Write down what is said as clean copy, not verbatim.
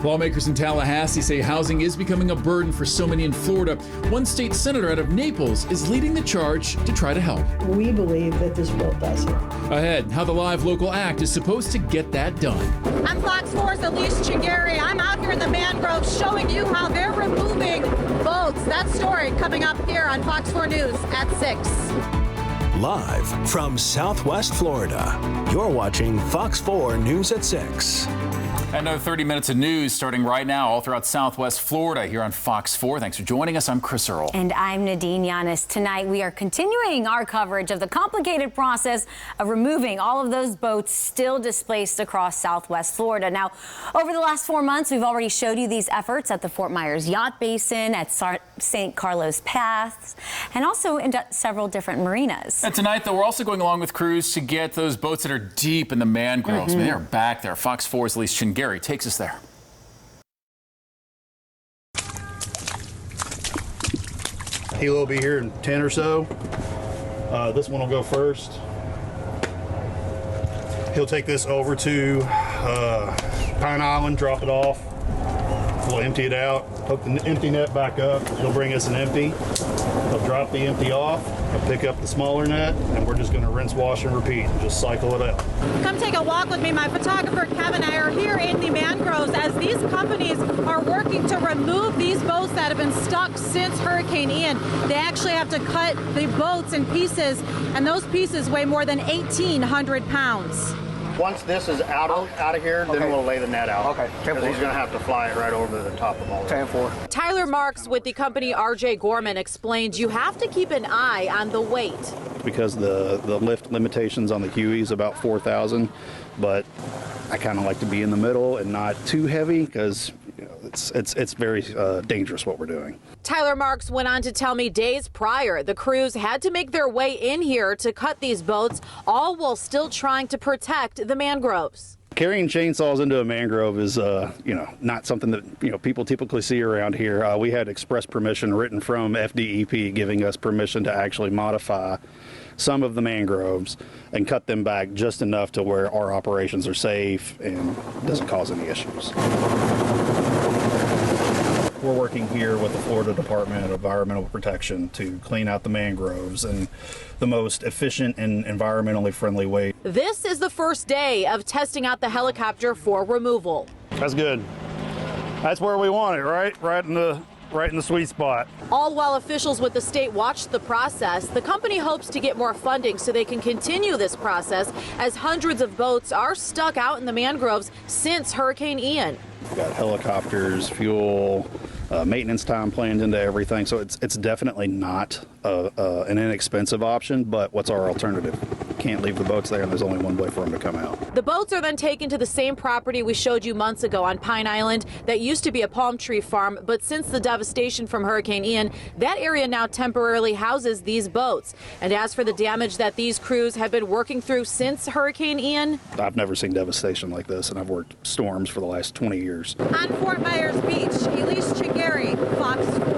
Lawmakers in Tallahassee say housing is becoming a burden for so many in Florida. One state senator out of Naples is leading the charge to try to help. We believe that this bill does it. Ahead, how the Live Local Act is supposed to get that done. I'm Fox 4's Elise Chingari. I'm out here in the Mangroves showing you how they're removing boats. That story coming up here on Fox 4 News at 6. Live from Southwest Florida, you're watching Fox 4 News at 6. Another 30 minutes of news starting right now all throughout Southwest Florida here on Fox 4. Thanks for joining us. I'm Chris Earl. And I'm Nadine Yanis. Tonight we are continuing our coverage of the complicated process of removing all of those boats still displaced across Southwest Florida. Now, over the last 4 months, we've already showed you these efforts at the Fort Myers Yacht Basin, at St. Carlos Pass, and also in several different marinas. And tonight, though, we're also going along with crews to get those boats that are deep in the mangroves. I mean, they're back there. Fox 4's Elise Chingari takes us there. Hilo will be here in 10 or so. This one will go first. He'll take this over to Pine Island, drop it off. We'll empty it out, hook the empty net back up. He'll bring us an empty. He'll drop the empty off. He'll pick up the smaller net, and we're just going to rinse, wash, and repeat, and just cycle it out. Come take a walk with me. My photographer Kevin and I are here in the Mangroves as these companies are working to remove these boats that have been stuck since Hurricane Ian. They actually have to cut the boats in pieces, and those pieces weigh more than 1,800 pounds. Once this is out of here, then we'll lay the net out. Okay. Because he's going to have to fly it right over the top of all of it. 10-4. Tyler Marks with the company RJ Gorman explains you have to keep an eye on the weight. Because the lift limitations on the Huey is about 4,000, but I kind of like to be in the middle and not too heavy because it's very dangerous what we're doing. Tyler Marks went on to tell me days prior, the crews had to make their way in here to cut these boats, all while still trying to protect the mangroves. Carrying chainsaws into a mangrove is, not something that, people typically see around here. We had express permission written from FDEP giving us permission to actually modify some of the mangroves and cut them back just enough to where our operations are safe and doesn't cause any issues. We're working here with the Florida Department of Environmental Protection to clean out the mangroves in the most efficient and environmentally friendly way. This is the first day of testing out the helicopter for removal. That's good. That's where we want it, right? Right in the sweet spot. All while officials with the state watch the process, the company hopes to get more funding so they can continue this process as hundreds of boats are stuck out in the mangroves since Hurricane Ian. We've got helicopters, fuel, maintenance time planned into everything, so it's definitely not an inexpensive option, but what's our alternative? Can't leave the boats there and there's only one way for them to come out. The boats are then taken to the same property we showed you months ago on Pine Island that used to be a palm tree farm, but since the devastation from Hurricane Ian, that area now temporarily houses these boats. And as for the damage that these crews have been working through since Hurricane Ian, I've never seen devastation like this, and I've worked storms for the last 20 years. On Fort Myers Beach, Elise Chingari, Fox 4.